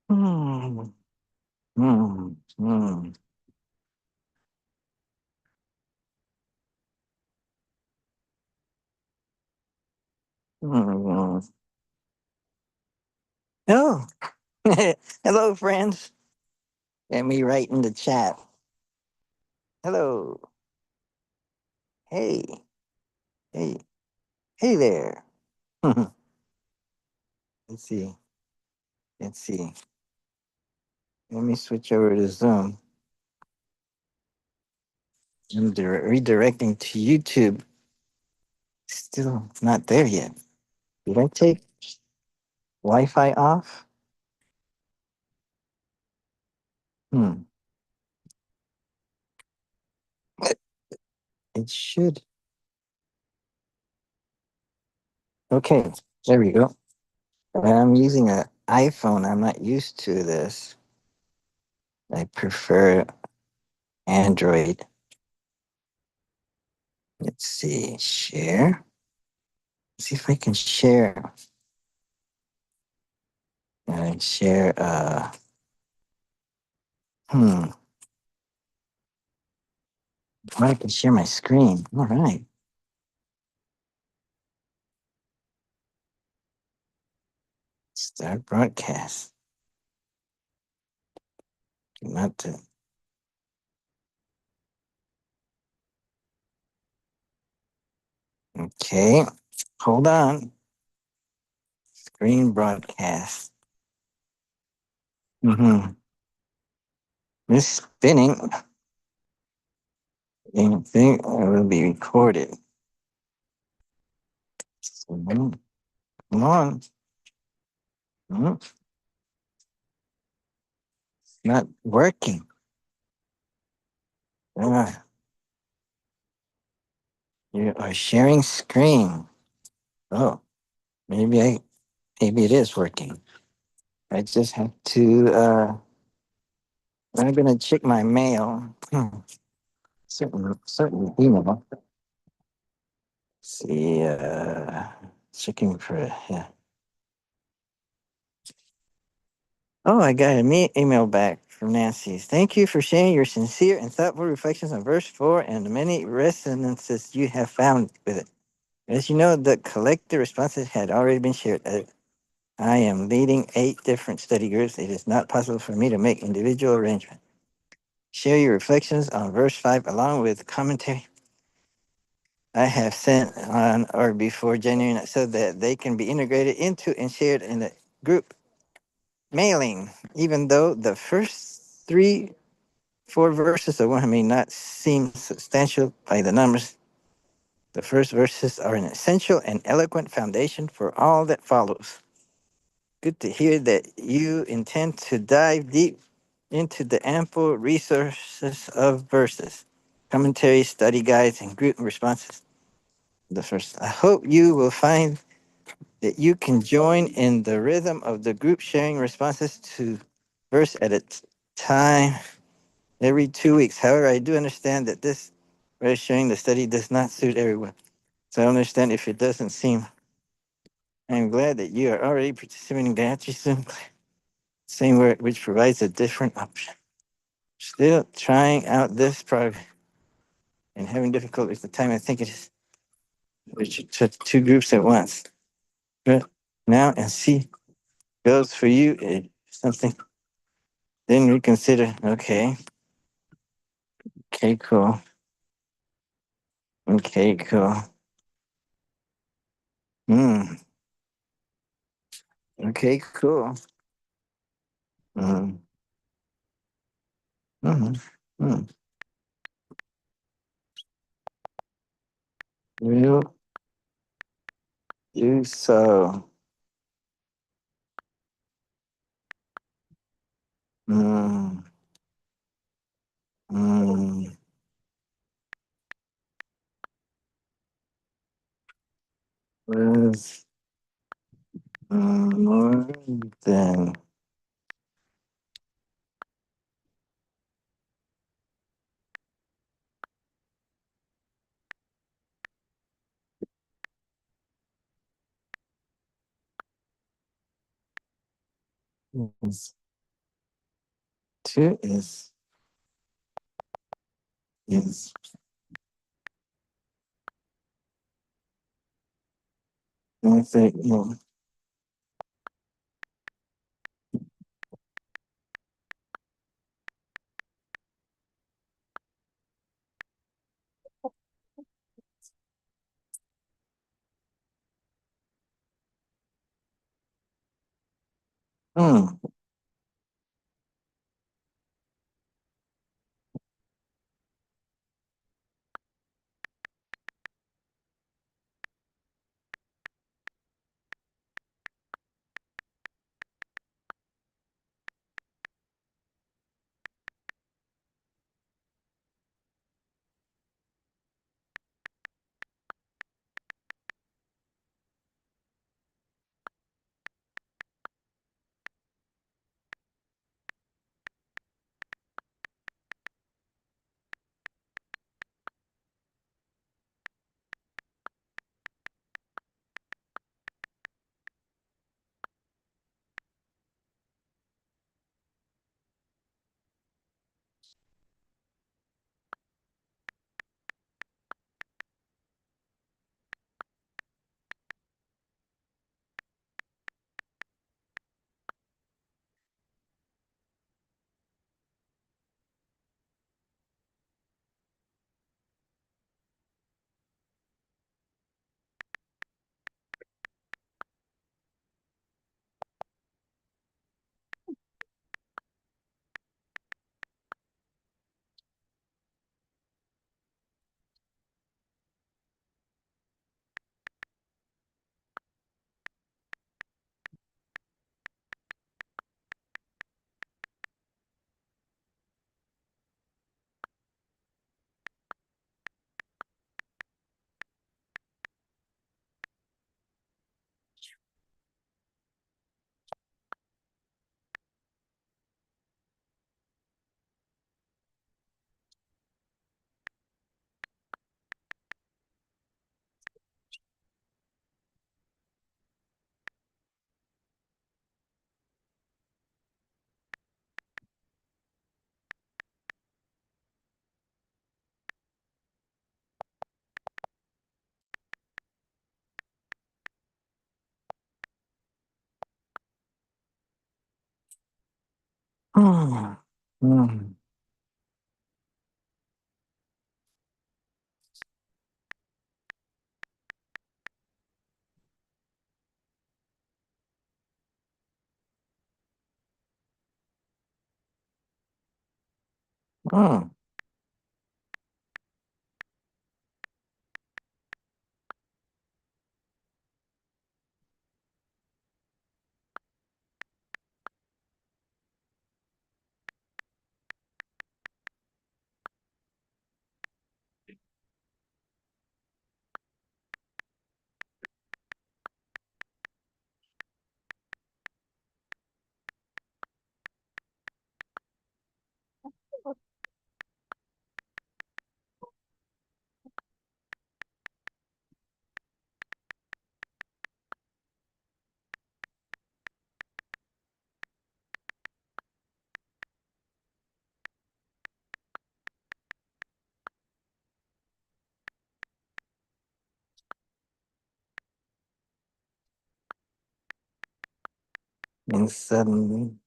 Hmm. Hmm. Hmm. Hmm. Oh, hello, friends. Let me write in the chat. Hello. Hey. Hey. Hey there. Let's see. Let's see. Let me switch over to Zoom. I'm redirecting to YouTube. Still not there yet. Did I take Wi-Fi off? Hmm. It should. Okay. There we go. I'm using an iPhone. I'm not used to this. I prefer Android. Let's see. Share. See if I can share. Share. Hmm. Oh, I can share my screen. All right. Start broadcast. Not to. Okay. Hold on. Screen broadcast. Mm-hmm. This spinning thing will be recorded. So, come on. Hmm. Not working. Ah, you are sharing screen. Oh, maybe it is working. I just have to I'm gonna check my mail. Certain email. See checking for yeah. Oh, I got an email back from Nancy. Thank you for sharing your sincere and thoughtful reflections on verse 4 and the many resonances you have found with it. As you know, the collective responses had already been shared. I am leading 8 different study groups. It is not possible for me to make individual arrangements. Share your reflections on verse 5 along with commentary I have sent on or before January so that they can be integrated into and shared in the group mailing. Even though the first 4 verses of one may not seem substantial by the numbers, the first verses are an essential and eloquent foundation for all that follows. Good to hear that you intend to dive deep into the ample resources of verses, commentaries, study guides, and group responses. The first, I hope you will find that you can join in the rhythm of the group sharing responses to verse at a time every 2 weeks. However, I do understand that this way of sharing the study does not suit everyone. So I understand if it doesn't seem. I'm glad that you are already participating in Gayatri same word, which provides a different option. Still trying out this product and having difficulty with the time. I think it is. We should touch 2 groups at once. But now and see goes for you. Something. Then reconsider. Okay. Okay. Cool. Okay. Cool. Hmm. Okay. Cool. Hmm. Hmm. Hmm. Will do so. Hmm. Hmm. Was more than. Yes. two is I think, mm, mm, mm, mm. And suddenly,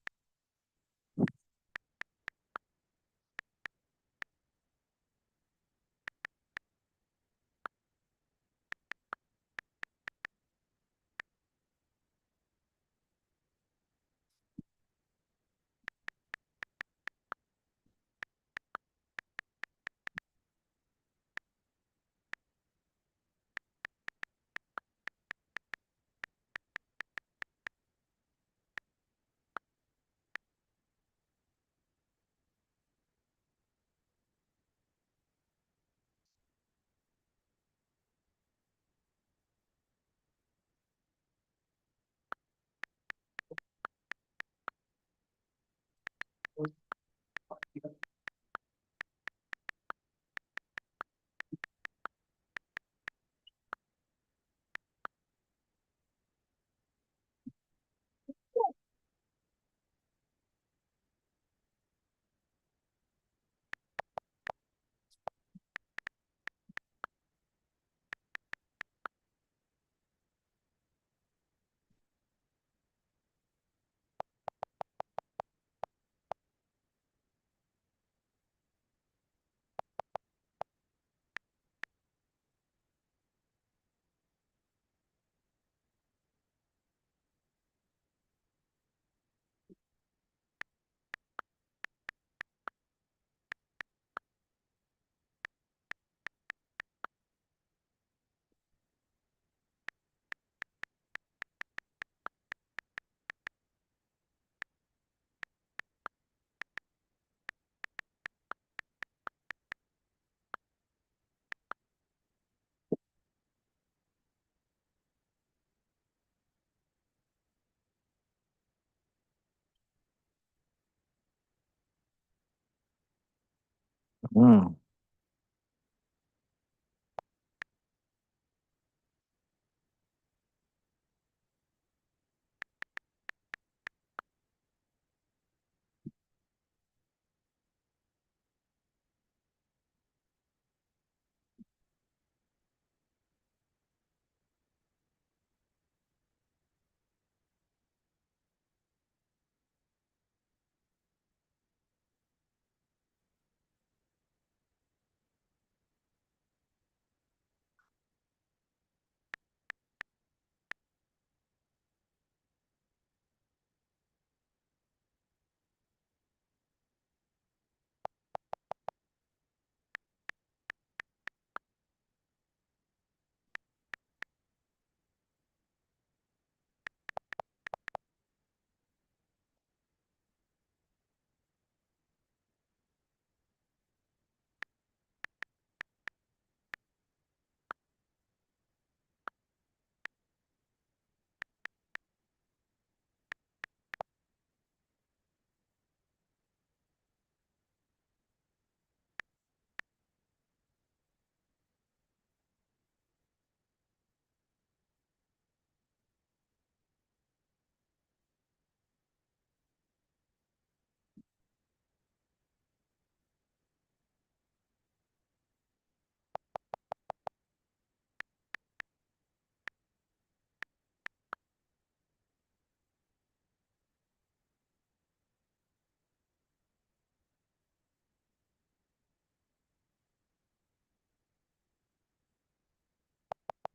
Mm.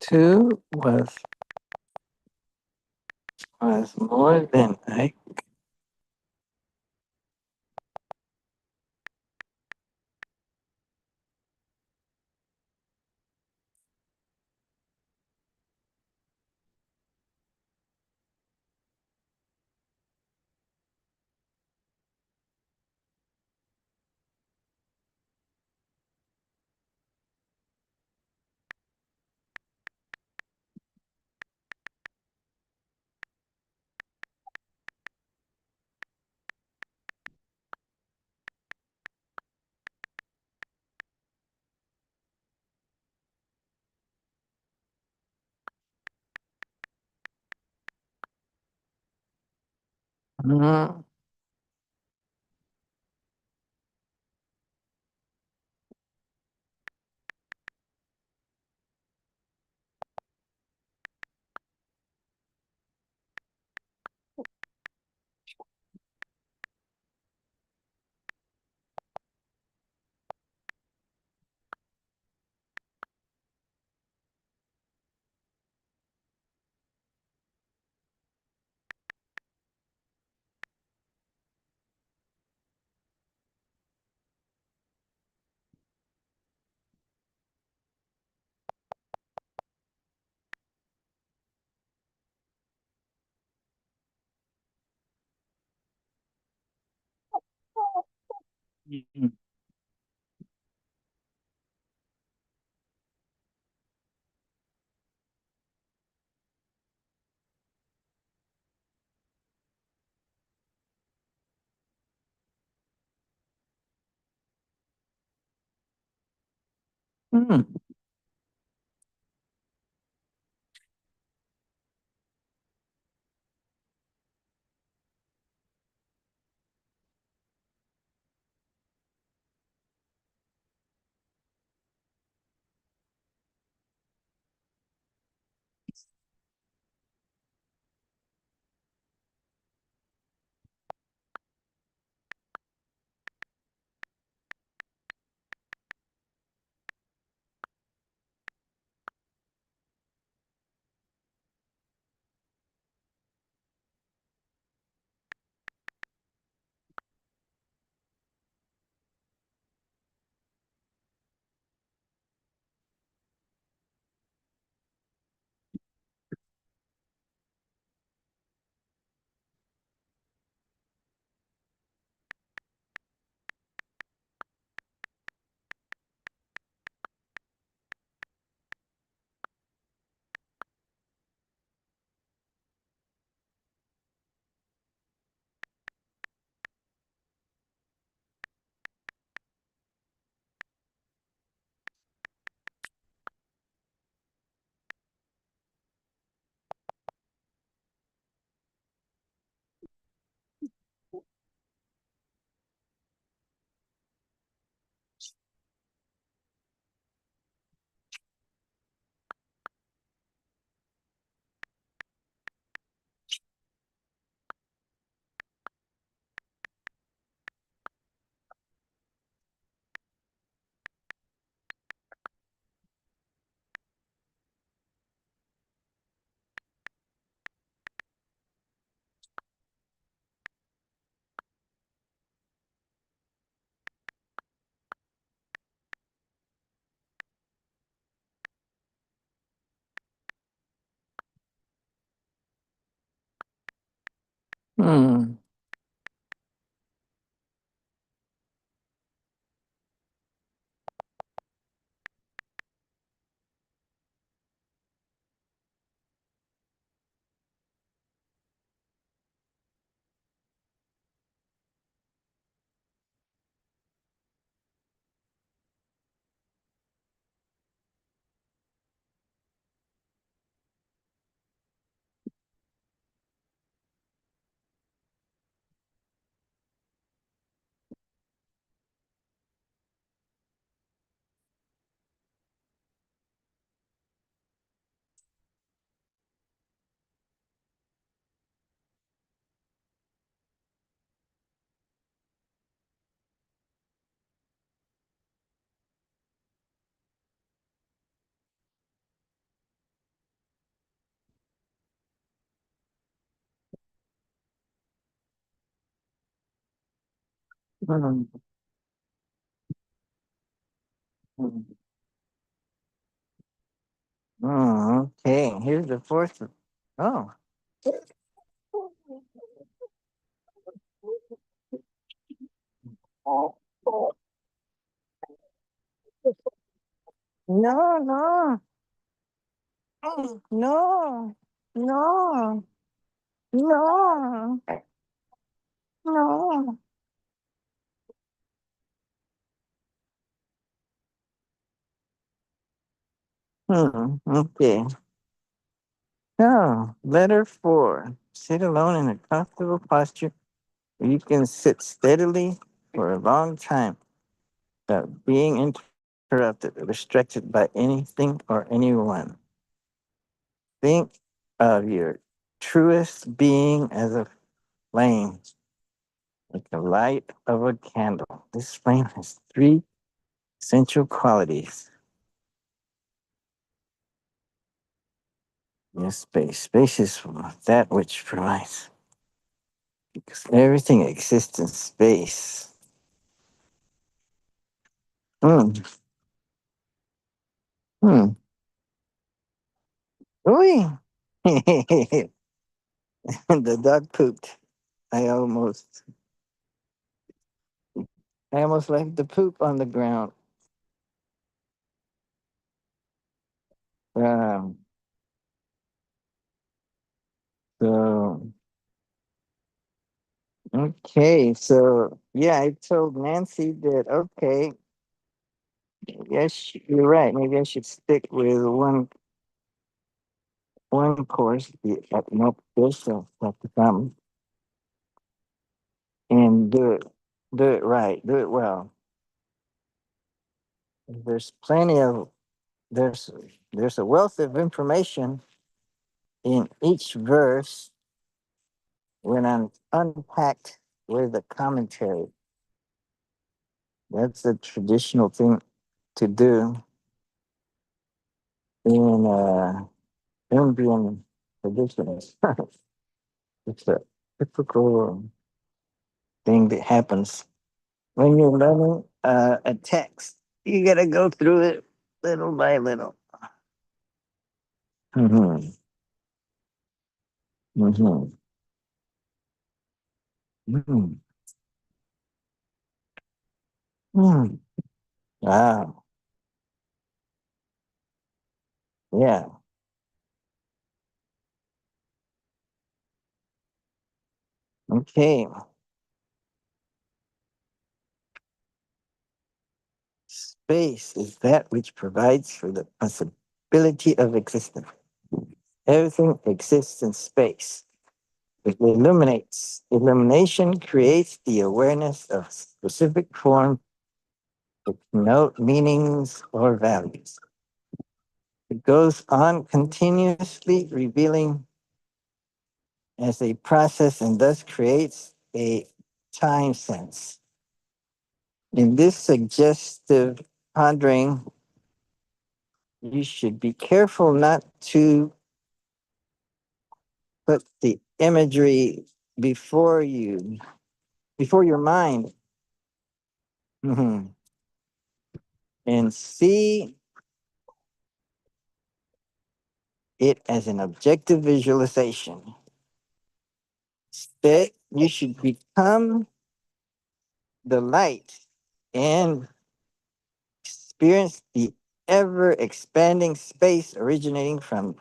Two was more than I. Mm. Mm. Mm. Hmm. Hmm. Hmm. Okay, here's the fourth one. Oh. No, no. No, no, no, no. Okay. So, letter four. Sit alone in a comfortable posture where you can sit steadily for a long time without being interrupted or distracted by anything or anyone. Think of your truest being as a flame, like the light of a candle. This flame has three essential qualities. Yes, space. Space is that which provides. Because everything exists in space. Hmm. Hmm. Ooh. The dog pooped. I almost, I almost left the poop on the ground. Um. So okay. So yeah, I told Nancy that okay. Yes, you're right. Maybe I should stick with one course. Nope. There's still stuff to come and do it right. Do it well. There's plenty of there's there's a wealth of information in each verse when I'm unpacked with a commentary. That's a traditional thing to do in Indian traditions. It's a typical thing that happens when you're learning a text. You gotta go through it little by little. Mm-hmm. Mm-hmm. Mm-hmm. Mm. Wow. Yeah. Okay. Space is that which provides for the possibility of existence. Everything exists in space. It illuminates. Illumination creates the awareness of specific form with no meanings or values. It goes on continuously revealing as a process and thus creates a time sense. In this suggestive pondering, you should be careful not to put the imagery before you, before your mind, mhm, and see it as an objective visualization. Instead, you should become the light and experience the ever expanding space originating from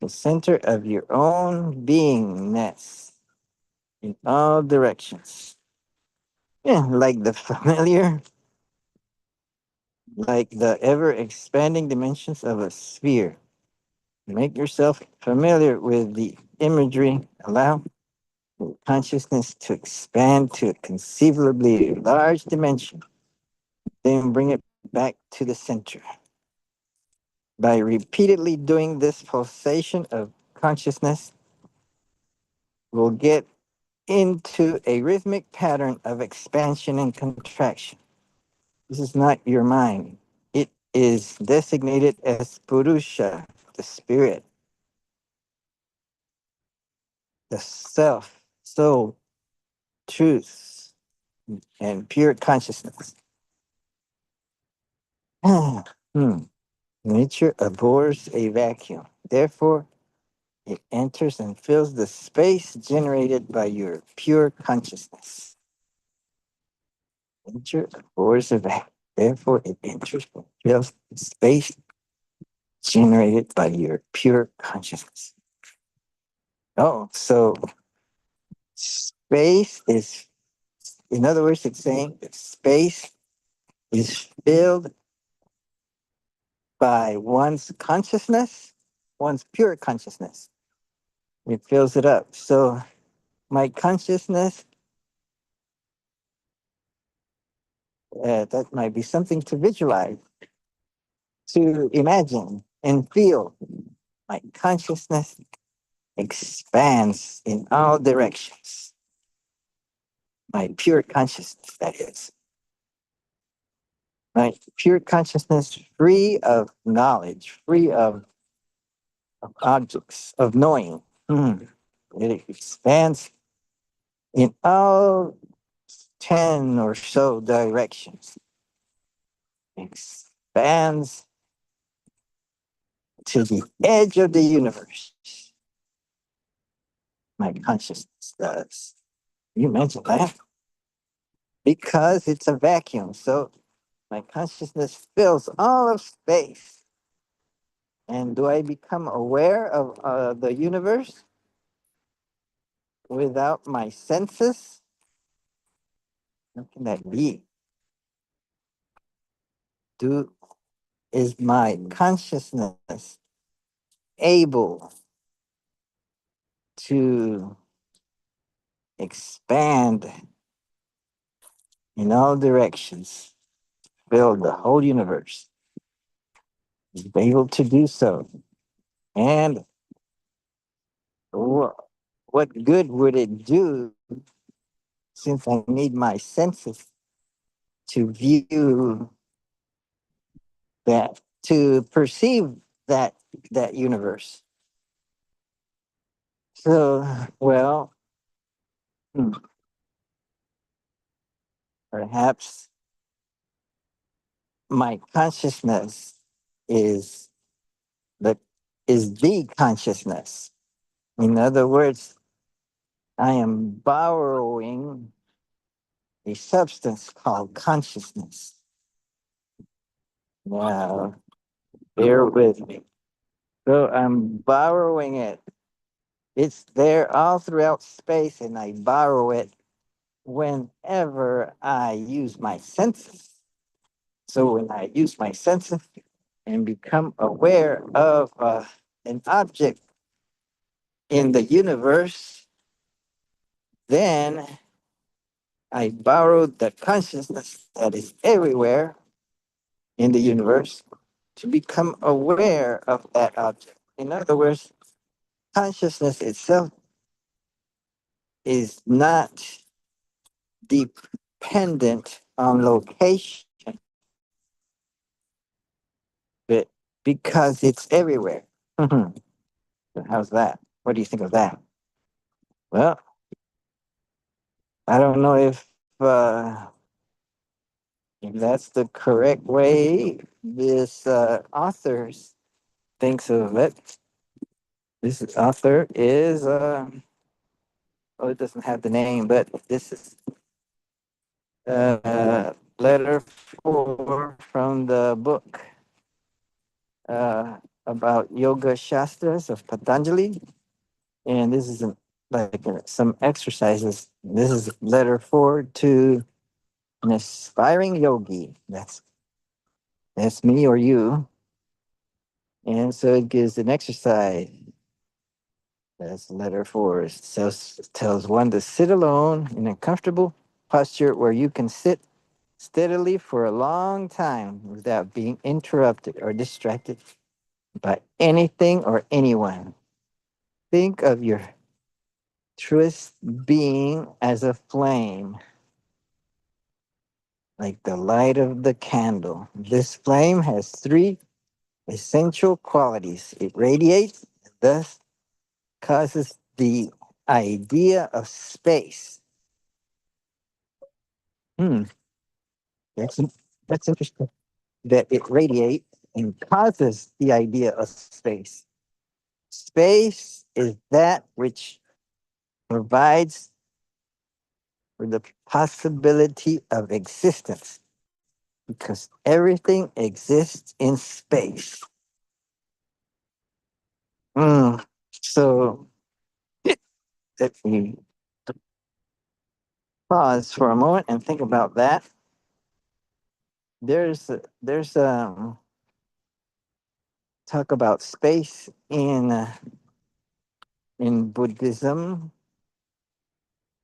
the center of your own beingness in all directions. Yeah, like the familiar, like the ever expanding dimensions of a sphere. Make yourself familiar with the imagery. Allow your consciousness to expand to a conceivably large dimension. Then bring it back to the center. By repeatedly doing this pulsation of consciousness, we'll get into a rhythmic pattern of expansion and contraction. This is not your mind. It is designated as Purusha, the spirit, the self, soul, truth, and pure consciousness. Hmm. Nature abhors a vacuum. Therefore, it enters and fills the space generated by your pure consciousness. Nature abhors a vacuum. Therefore, it enters and fills the space generated by your pure consciousness. Oh, so space is, in other words, it's saying that space is filled by one's consciousness, one's pure consciousness. It fills it up. So my consciousness, that might be something to visualize, to imagine and feel. My consciousness expands in all directions. My pure consciousness, that is. My pure consciousness, free of knowledge, free of objects, of knowing. It expands in all 10 or so directions. Expands to the edge of the universe. My consciousness does. You mentioned that because it's a vacuum. So my consciousness fills all of space. And do I become aware of the universe without my senses? How can that be? Do is my consciousness able to expand in all directions, fill the whole universe? Is able to do so. And what good would it do since I need my senses to view that, to perceive that universe? So, well, hmm, perhaps my consciousness is the is the consciousness. In other words, I am borrowing a substance called consciousness. Now, bear with me. So I'm borrowing it. It's there all throughout space, and I borrow it whenever I use my senses. So when I use my senses and become aware of an object in the universe, then I borrowed the consciousness that is everywhere in the universe to become aware of that object. In other words, consciousness itself is not dependent on location, but because it's everywhere. So how's that? What do you think of that? Well, I don't know if that's the correct way this author thinks of it. This author is Oh, it doesn't have the name, but this is letter 4 from the book uh, about Yoga Shastras of Patanjali. And this is some exercises. This is letter 4 to an aspiring yogi. That's me or you. And so it gives an exercise. That's letter 4. Tells one to sit alone in a comfortable posture where you can sit steadily for a long time without being interrupted or distracted by anything or anyone. Think of your truest being as a flame, like the light of the candle. This flame has three essential qualities: it radiates, thus causes the idea of space. Hmm, that's, that's interesting. That it radiates and causes the idea of space. Space is that which provides for the possibility of existence because everything exists in space. Mm. So if we pause for a moment and think about that, there's talk about space in Buddhism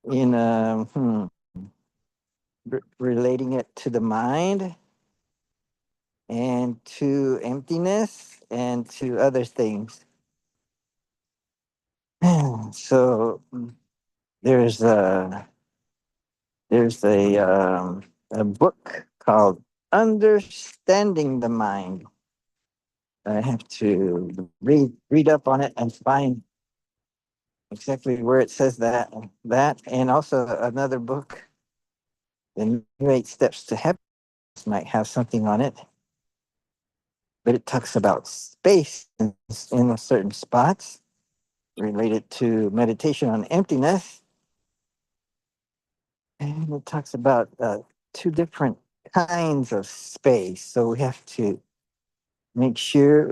in relating it to the mind and to emptiness and to other things. So there's a there's a book called Understanding the Mind. I have to read up on it and find exactly where it says that, and also another book, The New Eight Steps to Happiness, might have something on it, but it talks about space in certain spots related to meditation on emptiness, and it talks about two different kinds of space. So we have to make sure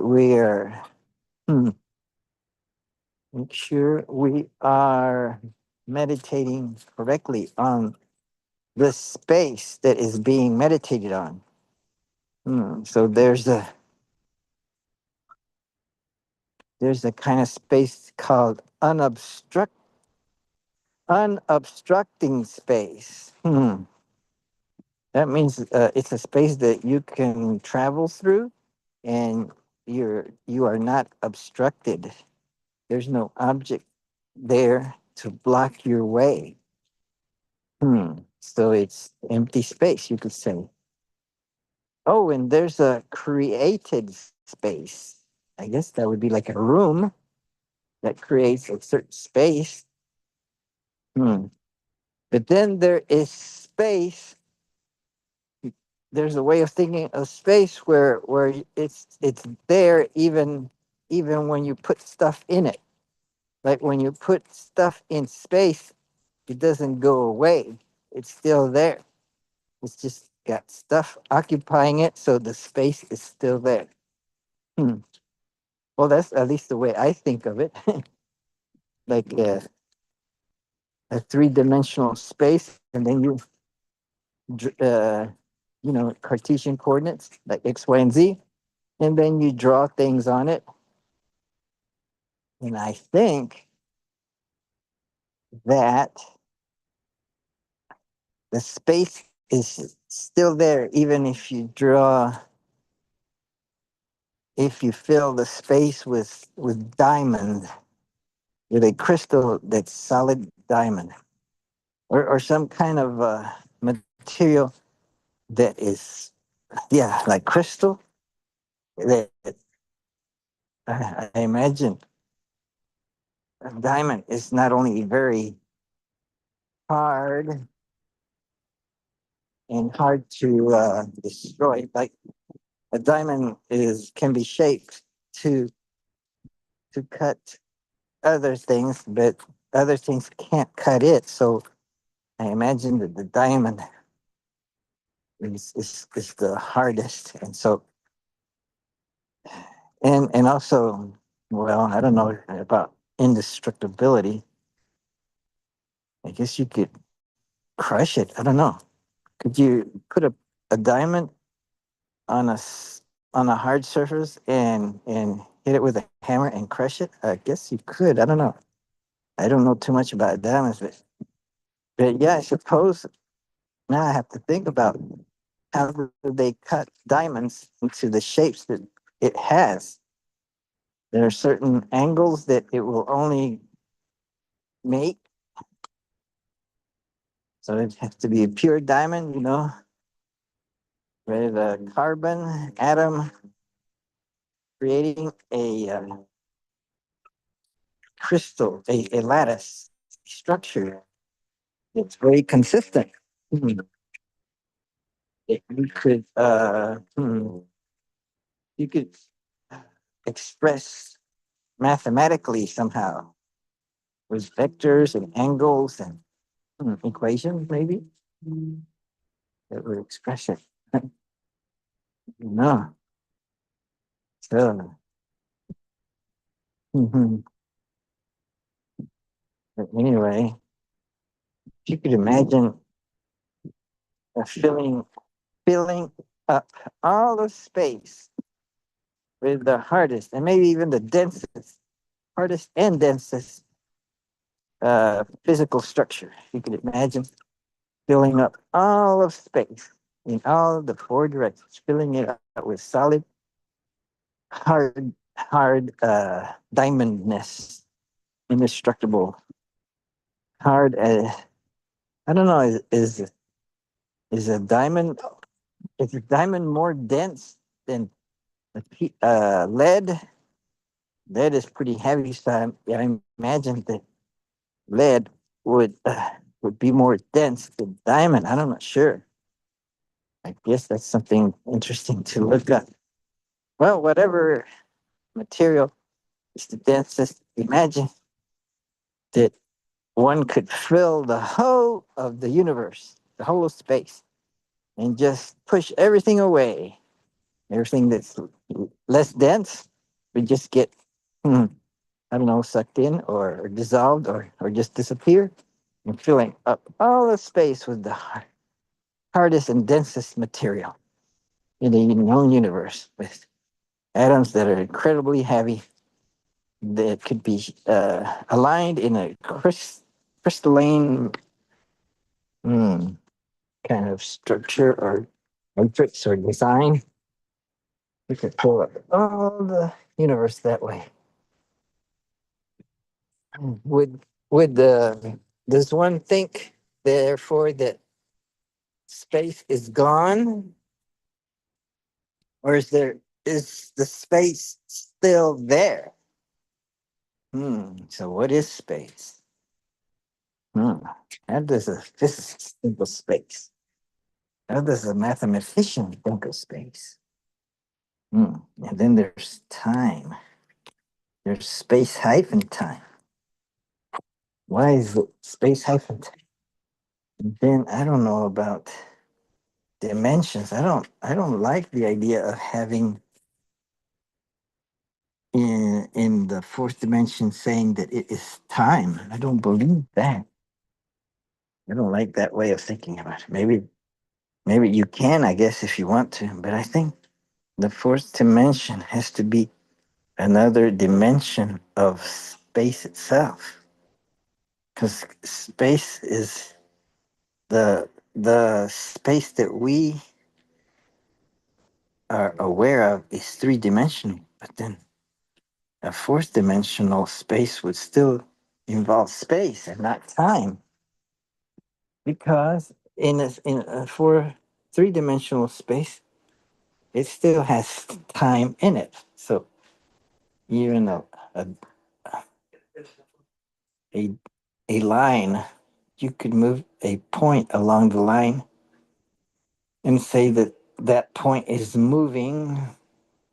hmm, make sure we are meditating correctly on the space that is being meditated on. So there's a kind of space called unobstructing space. That means it's a space that you can travel through, and you are not obstructed. There's no object there to block your way. So it's empty space, you could say. Oh, and there's a created space. I guess that would be like a room that creates a certain space. Hmm. But then there is space. There's a way of thinking of space where it's there even when you put stuff in it. Like when you put stuff in space, it doesn't go away. It's still there. It's just got stuff occupying it, so the space is still there. Hmm. Well, that's at least the way I think of it. Like a three-dimensional space, and then dr- uh, Cartesian coordinates like X, Y, and Z, and then you draw things on it. And I think that the space is still there, even if you fill the space with diamond, with a crystal that's solid diamond, or some kind of material that is, yeah, like crystal. That I imagine a diamond is not only very hard and hard to destroy, like a diamond is can be shaped to cut other things, but other things can't cut it. So I imagine that the diamond is the hardest. And so, and also, well, I don't know about indestructibility. I guess you could crush it. I don't know. Could you put a diamond on on a hard surface and hit it with a hammer and crush it? I guess you could. I don't know. I don't know too much about diamonds, but yeah, I suppose now I have to think about how do they cut diamonds into the shapes that it has. There are certain angles that it will only make. So it has to be a pure diamond, with a carbon atom creating a crystal, a lattice structure. It's very consistent. Hmm. You could you could express mathematically somehow with vectors and angles and equations maybe that would express it. No. So mhm. But anyway, if you could imagine filling up all of space with the hardest and maybe even the densest, hardest and densest physical structure. You could imagine filling up all of space in all of the four directions, filling it up with solid, hard diamondness, indestructible, hard. I don't know. Is a diamond? Is a diamond more dense than lead? Lead is pretty heavy, so I imagine that lead would be more dense than diamond. I'm not sure. I guess that's something interesting to look at. Well, whatever material is the densest, imagine that one could fill the whole of the universe, the whole of space, and just push everything away. Everything that's less dense would just get, I don't know, sucked in or dissolved or just disappear and filling up all the space with the hardest and densest material in the known universe with atoms that are incredibly heavy that could be aligned in a crystalline mm, kind of structure or matrix or design. We could pull up all the universe that way. Would does one think therefore that space is gone, or is the space still there? So what is space? Hmm. How does a physicist think of space? How does a mathematician think of space? And then there's time. There's space hyphen time. Why is it space hyphen time? And then I don't know about dimensions. I don't like the idea of having in the fourth dimension saying that it is time. I don't believe that. I don't like that way of thinking about it. Maybe you can, I guess, if you want to, but I think the fourth dimension has to be another dimension of space itself, because space is the space that we are aware of is three-dimensional, but then a fourth dimensional space would still involve space and not time, because for three-dimensional space it still has time in it. So even a a, a line, you could move a point along the line and say that that point is moving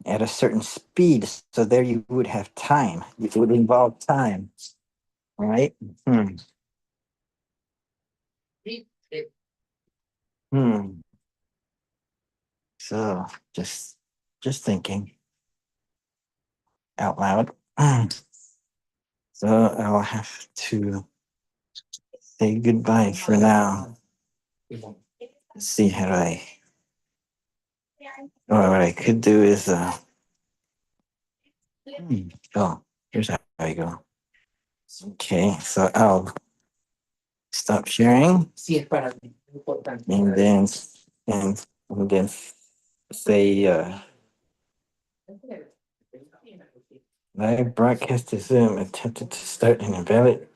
at a certain speed. So there you would have time. It would involve time. Right? Hmm. Hmm. So just thinking out loud. So I'll have to say goodbye for now. Let's see how what I could do is oh, here's how I go. Okay, so I'll stop sharing and then and then say live broadcast to Zoom attempted to start an invalid.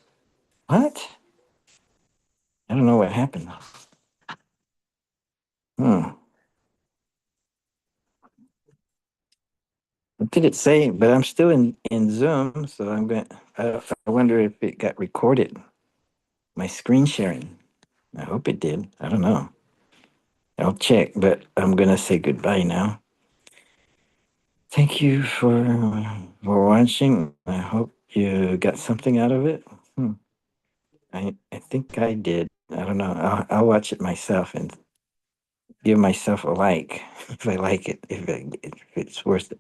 What? I don't know what happened. Hmm. What did it say? But I'm still in Zoom, so I'm going. I wonder if it got recorded. My screen sharing. I hope it did. I don't know. I'll check, but I'm gonna say goodbye now. Thank you for watching. I hope you got something out of it. Hmm. I think I did. I don't know. I'll watch it myself and give myself a like if I like it, if it's worth it.